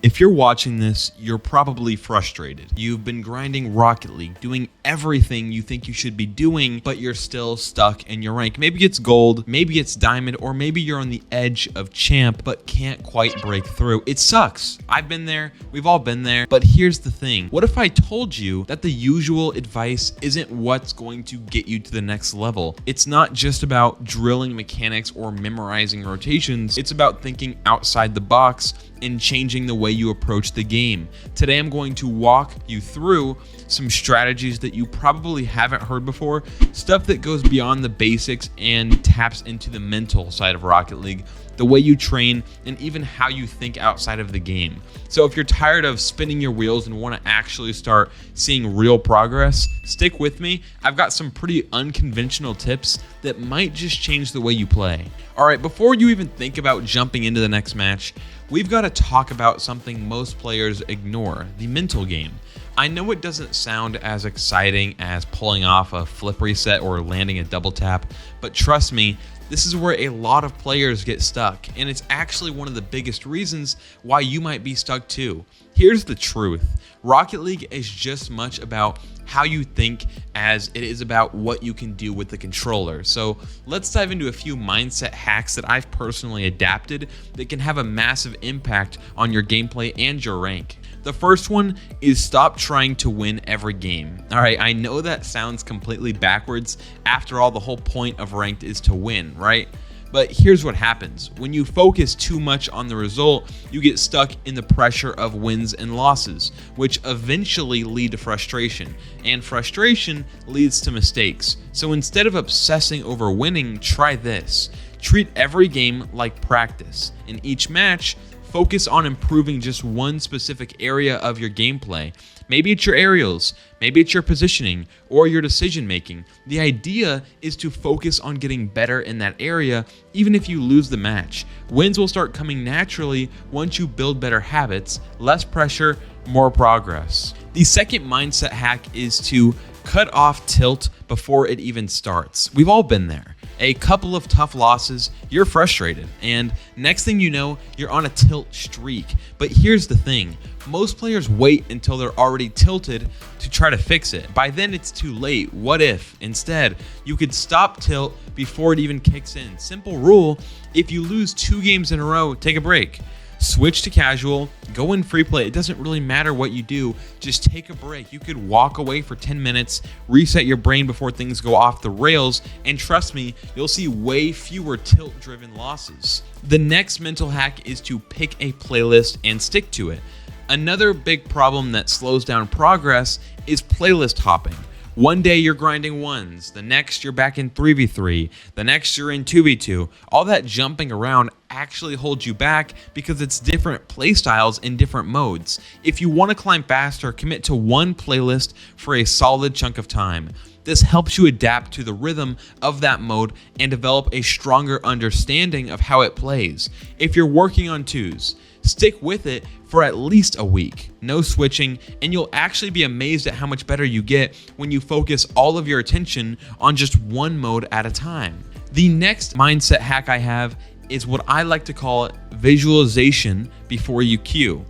If you're watching this, you're probably frustrated. You've been grinding Rocket League, doing everything you think you should be doing, but you're still stuck in your rank. Maybe it's gold, maybe it's diamond, or maybe you're on the edge of champ, but can't quite break through. It sucks. I've been there, we've all been there, but here's the thing. What if I told you that the usual advice isn't what's going to get you to the next level? It's not just about drilling mechanics or memorizing rotations. It's about thinking outside the box and changing the way you approach the game. Today, I'm going to walk you through some strategies that you probably haven't heard before, stuff that goes beyond the basics and taps into the mental side of Rocket League, the way you train, and even how you think outside of the game. So if you're tired of spinning your wheels and want to actually start seeing real progress, stick with me. I've got some pretty unconventional tips that might just change the way you play. All right, before you even think about jumping into the next match, we've got to talk about something most players ignore, the mental game. I know it doesn't sound as exciting as pulling off a flip reset or landing a double tap, but trust me, this is where a lot of players get stuck, and it's actually one of the biggest reasons why you might be stuck too. Here's the truth. Rocket League is just much about how you think as it is about what you can do with the controller. So let's dive into a few mindset hacks that I've personally adapted that can have a massive impact on your gameplay and your rank. The first one is stop trying to win every game. All right, I know that sounds completely backwards. After all, the whole point of ranked is to win, right? But here's what happens. When you focus too much on the result, you get stuck in the pressure of wins and losses, which eventually lead to frustration. And frustration leads to mistakes. So instead of obsessing over winning, try this. Treat every game like practice. In each match, focus on improving just one specific area of your gameplay. Maybe it's your aerials, maybe it's your positioning, or your decision making. The idea is to focus on getting better in that area, even if you lose the match. Wins will start coming naturally once you build better habits, less pressure, more progress. The second mindset hack is to cut off tilt before it even starts. We've all been there. A couple of tough losses, you're frustrated, and next thing you know, you're on a tilt streak. But here's the thing, most players wait until they're already tilted to try to fix it. By then it's too late. What if, instead, you could stop tilt before it even kicks in? Simple rule, if you lose 2 games in a row, take a break. Switch to casual, go in free play. It doesn't really matter what you do, just take a break. You could walk away for 10 minutes, reset your brain before things go off the rails, and trust me, you'll see way fewer tilt-driven losses. The next mental hack is to pick a playlist and stick to it. Another big problem that slows down progress is playlist hopping. One day you're grinding ones, the next you're back in 3v3, the next you're in 2v2. All that jumping around actually holds you back because it's different playstyles in different modes. If you want to climb faster, commit to one playlist for a solid chunk of time. This helps you adapt to the rhythm of that mode and develop a stronger understanding of how it plays. If you're working on 2s, stick with it for at least a week. No switching, and you'll actually be amazed at how much better you get when you focus all of your attention on just one mode at a time. The next mindset hack I have is what I like to call visualization before you queue.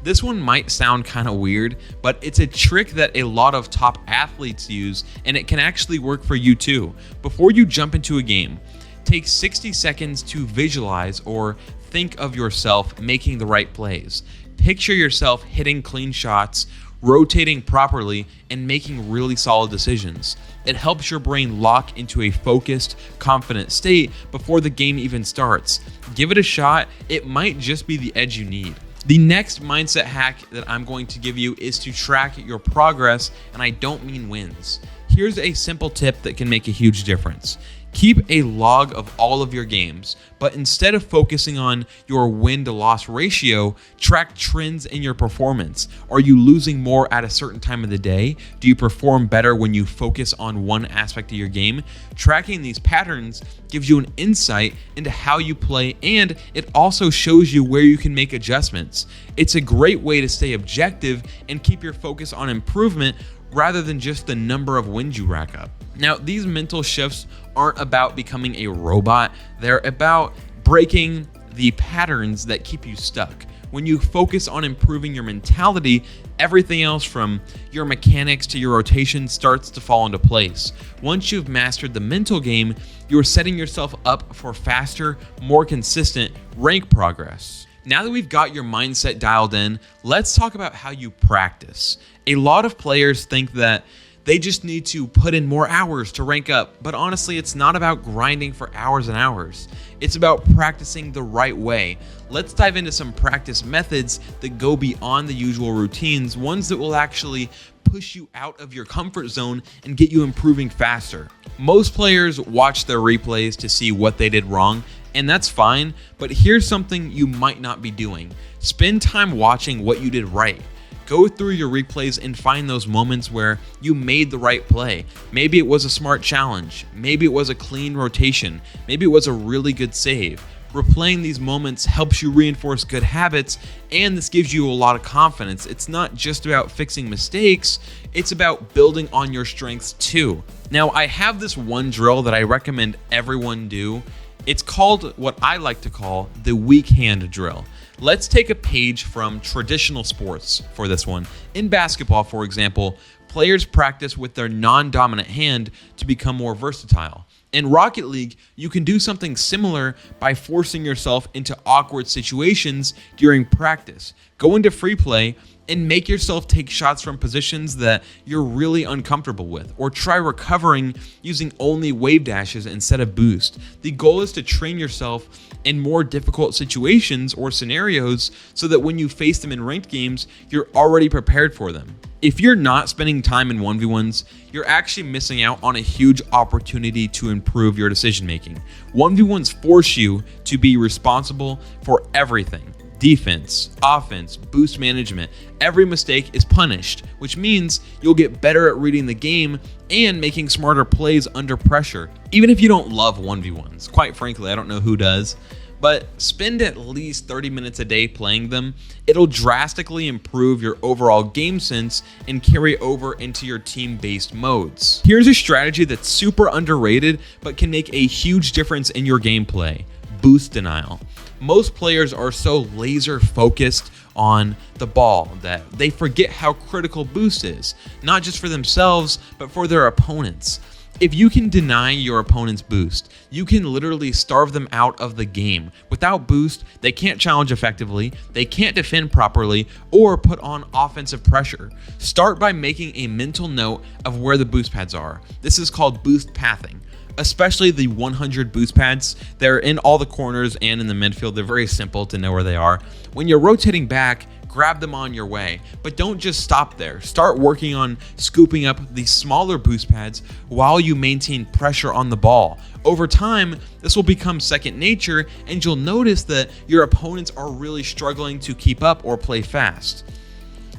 This one might sound kind of weird, but it's a trick that a lot of top athletes use, and it can actually work for you too. Before you jump into a game, take 60 seconds to visualize or think of yourself making the right plays. Picture yourself hitting clean shots, rotating properly, and making really solid decisions. It helps your brain lock into a focused, confident state before the game even starts. Give it a shot, it might just be the edge you need. The next mindset hack that I'm going to give you is to track your progress, and I don't mean wins. Here's a simple tip that can make a huge difference. Keep a log of all of your games, but instead of focusing on your win-to-loss ratio, track trends in your performance. Are you losing more at a certain time of the day? Do you perform better when you focus on one aspect of your game? Tracking these patterns gives you an insight into how you play, and it also shows you where you can make adjustments. It's a great way to stay objective and keep your focus on improvement rather than just the number of wins you rack up. Now, these mental shifts aren't about becoming a robot. They're about breaking the patterns that keep you stuck. When you focus on improving your mentality, everything else from your mechanics to your rotation starts to fall into place. Once you've mastered the mental game, you're setting yourself up for faster, more consistent rank progress. Now that we've got your mindset dialed in, let's talk about how you practice. A lot of players think that they just need to put in more hours to rank up, but honestly, it's not about grinding for hours and hours. It's about practicing the right way. Let's dive into some practice methods that go beyond the usual routines, ones that will actually push you out of your comfort zone and get you improving faster. Most players watch their replays to see what they did wrong, and that's fine, but here's something you might not be doing. Spend time watching what you did right. Go through your replays and find those moments where you made the right play. Maybe it was a smart challenge. Maybe it was a clean rotation. Maybe it was a really good save. Replaying these moments helps you reinforce good habits, and this gives you a lot of confidence. It's not just about fixing mistakes, it's about building on your strengths too. Now, I have this one drill that I recommend everyone do. It's called what I like to call the weak hand drill. Let's take a page from traditional sports for this one. In basketball, for example, players practice with their non-dominant hand to become more versatile. In Rocket League, you can do something similar by forcing yourself into awkward situations during practice. Go into free play and make yourself take shots from positions that you're really uncomfortable with, or try recovering using only wave dashes instead of boost. The goal is to train yourself in more difficult situations or scenarios so that when you face them in ranked games, you're already prepared for them. If you're not spending time in 1v1s, you're actually missing out on a huge opportunity to improve your decision making. 1v1s force you to be responsible for everything. Defense, offense, boost management. Every mistake is punished, which means you'll get better at reading the game and making smarter plays under pressure. Even if you don't love 1v1s, quite frankly, I don't know who does, but spend at least 30 minutes a day playing them. It'll drastically improve your overall game sense and carry over into your team-based modes. Here's a strategy that's super underrated, but can make a huge difference in your gameplay: boost denial. Most players are so laser focused on the ball that they forget how critical boost is, not just for themselves, but for their opponents. If you can deny your opponent's boost, you can literally starve them out of the game. Without boost, they can't challenge effectively, they can't defend properly, or put on offensive pressure. Start by making a mental note of where the boost pads are. This is called boost pathing. Especially the 100 boost pads. They're in all the corners and in the midfield. They're very simple to know where they are. When you're rotating back, grab them on your way, but don't just stop there. Start working on scooping up the smaller boost pads while you maintain pressure on the ball. Over time, this will become second nature, and you'll notice that your opponents are really struggling to keep up or play fast.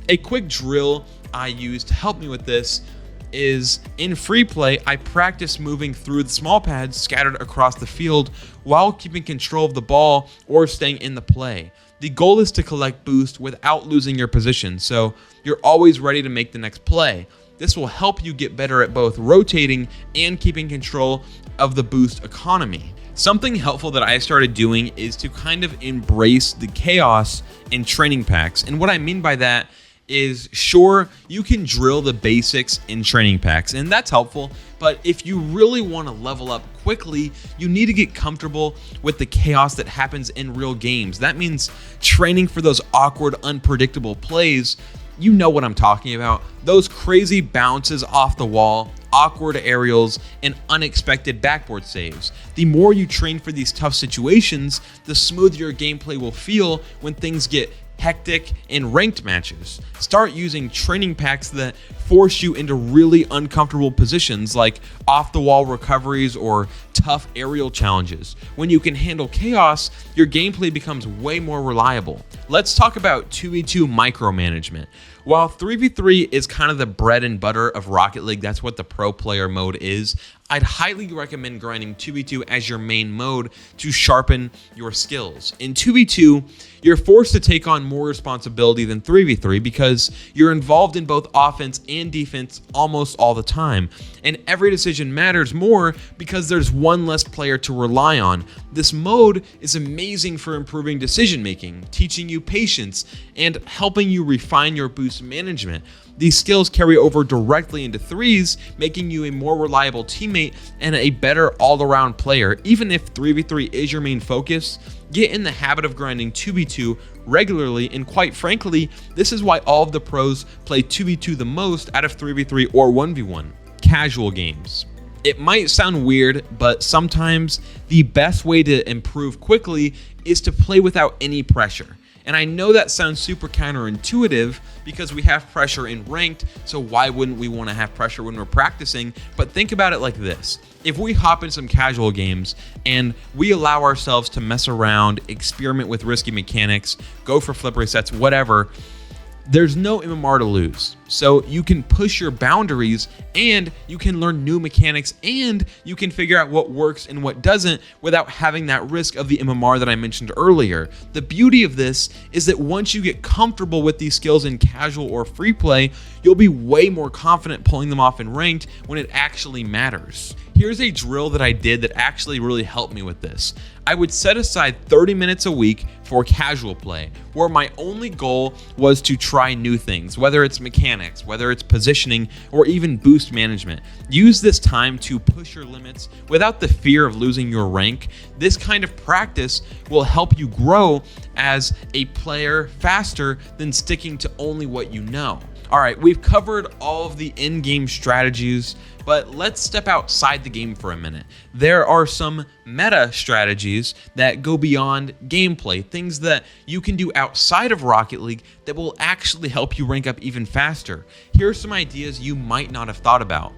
A quick drill I use to help me with this is in free play, I practice moving through the small pads scattered across the field while keeping control of the ball or staying in the play. The goal is to collect boost without losing your position, so you're always ready to make the next play. This will help you get better at both rotating and keeping control of the boost economy. Something helpful that I started doing is to kind of embrace the chaos in training packs. And what I mean by that is, sure, you can drill the basics in training packs, and that's helpful, but if you really want to level up quickly, you need to get comfortable with the chaos that happens in real games. That means training for those awkward, unpredictable plays. You know what I'm talking about. Those crazy bounces off the wall, awkward aerials, and unexpected backboard saves. The more you train for these tough situations, the smoother your gameplay will feel when things get hectic in ranked matches. Start using training packs that force you into really uncomfortable positions like off-the-wall recoveries or tough aerial challenges. When you can handle chaos, your gameplay becomes way more reliable. Let's talk about 2v2 micromanagement. While 3v3 is kind of the bread and butter of Rocket League, that's what the pro player mode is, I'd highly recommend grinding 2v2 as your main mode to sharpen your skills. In 2v2, you're forced to take on more responsibility than 3v3 because you're involved in both offense and defense almost all the time. And every decision matters more because there's one less player to rely on. This mode is amazing for improving decision making, teaching you patience, and helping you refine your boost management. These skills carry over directly into threes, making you a more reliable teammate and a better all-around player. Even if 3v3 is your main focus, get in the habit of grinding 2v2 regularly, and quite frankly, this is why all of the pros play 2v2 the most out of 3v3 or 1v1. Casual games. It might sound weird, but sometimes the best way to improve quickly is to play without any pressure. And I know that sounds super counterintuitive because we have pressure in ranked, so why wouldn't we want to have pressure when we're practicing? But think about it like this. If we hop in some casual games and we allow ourselves to mess around, experiment with risky mechanics, go for flip resets, whatever, there's no MMR to lose. So you can push your boundaries and you can learn new mechanics and you can figure out what works and what doesn't without having that risk of the MMR that I mentioned earlier. The beauty of this is that once you get comfortable with these skills in casual or free play, you'll be way more confident pulling them off in ranked when it actually matters. Here's a drill that I did that actually really helped me with this. I would set aside 30 minutes a week for casual play, where my only goal was to try new things, whether it's mechanics, whether it's positioning, or even boost management. Use this time to push your limits without the fear of losing your rank. This kind of practice will help you grow as a player faster than sticking to only what you know. All right, we've covered all of the in-game strategies, but let's step outside the game for a minute. There are some meta strategies that go beyond gameplay, things that you can do outside of Rocket League that will actually help you rank up even faster. Here are some ideas you might not have thought about.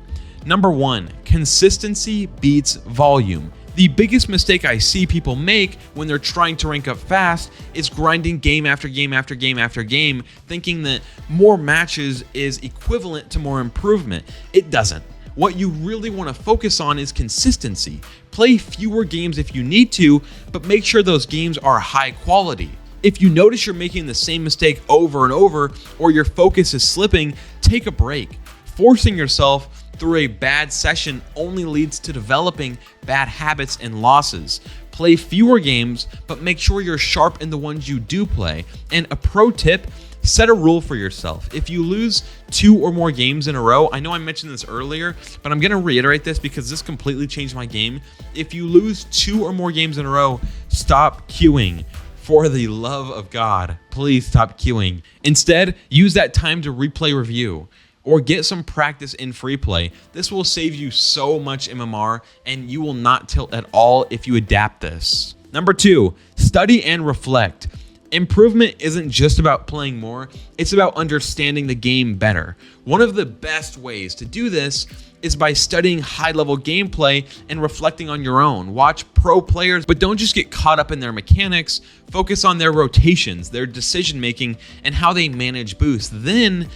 Number 1, consistency beats volume. The biggest mistake I see people make when they're trying to rank up fast is grinding game after game after game after game, thinking that more matches is equivalent to more improvement. It doesn't. What you really want to focus on is consistency. Play fewer games if you need to, but make sure those games are high quality. If you notice you're making the same mistake over and over, or your focus is slipping, take a break. Forcing yourself through a bad session only leads to developing bad habits and losses. Play fewer games, but make sure you're sharp in the ones you do play. And a pro tip, set a rule for yourself. If you lose 2 or more games in a row, I know I mentioned this earlier, but I'm going to reiterate this because this completely changed my game. If you lose 2 or more games in a row, stop queuing. For the love of God, please stop queuing. Instead, use that time to replay review or get some practice in free play. This will save you so much MMR and you will not tilt at all if you adapt this. Number 2, study and reflect. Improvement isn't just about playing more, it's about understanding the game better. One of the best ways to do this is by studying high-level gameplay and reflecting on your own. Watch pro players, but don't just get caught up in their mechanics. Focus on their rotations, their decision-making, and how they manage boosts. Then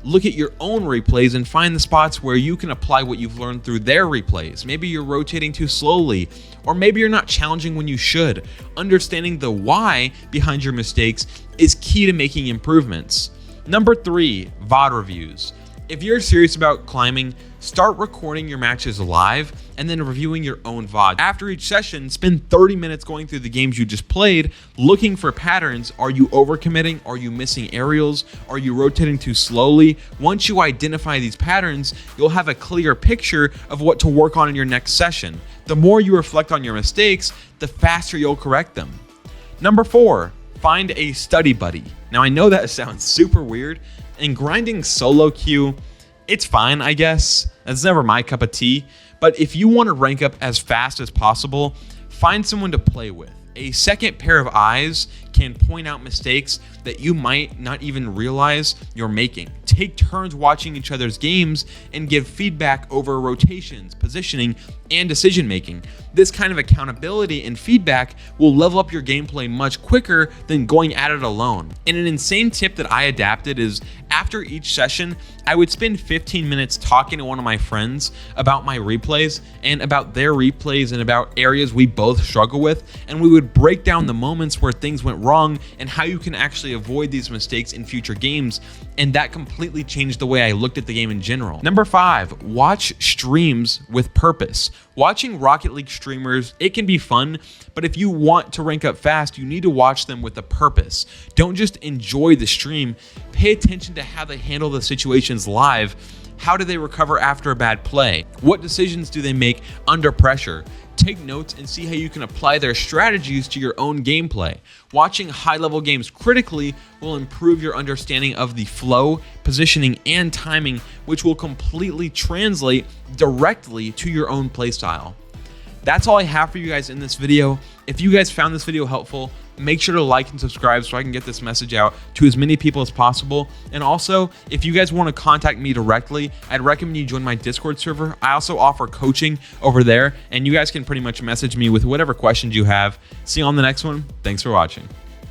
look at your own replays and find the spots where you can apply what you've learned through their replays. Maybe you're rotating too slowly, or maybe you're not challenging when you should. Understanding the why behind your mistakes is key to making improvements. Number 3, VOD reviews. If you're serious about climbing, start recording your matches live and then reviewing your own VOD. After each session, spend 30 minutes going through the games you just played, looking for patterns. Are you overcommitting? Are you missing aerials? Are you rotating too slowly? Once you identify these patterns, you'll have a clear picture of what to work on in your next session. The more you reflect on your mistakes, the faster you'll correct them. Number 4, find a study buddy. Now I know that sounds super weird, and grinding solo queue, it's fine, I guess. That's never my cup of tea. But if you want to rank up as fast as possible, find someone to play with. A second pair of eyes can point out mistakes that you might not even realize you're making. Take turns watching each other's games and give feedback over rotations, positioning, and decision making. This kind of accountability and feedback will level up your gameplay much quicker than going at it alone. And an insane tip that I adapted is After each session, I would spend 15 minutes talking to one of my friends about my replays and about their replays and about areas we both struggle with, and we would break down the moments where things went wrong and how you can actually avoid these mistakes in future games, and that completely changed the way I looked at the game in general. Number 5, watch streams with purpose. Watching Rocket League streamers, it can be fun, but if you want to rank up fast, you need to watch them with a purpose. Don't just enjoy the stream, pay attention to how they handle the situations live. How do they recover after a bad play? What decisions do they make under pressure? Take notes and see how you can apply their strategies to your own gameplay. Watching high-level games critically will improve your understanding of the flow, positioning, and timing, which will completely translate directly to your own playstyle. That's all I have for you guys in this video. If you guys found this video helpful, make sure to like and subscribe so I can get this message out to as many people as possible. And also, if you guys want to contact me directly, I'd recommend you join my Discord server. I also offer coaching over there, and you guys can pretty much message me with whatever questions you have. See you on the next one. Thanks for watching.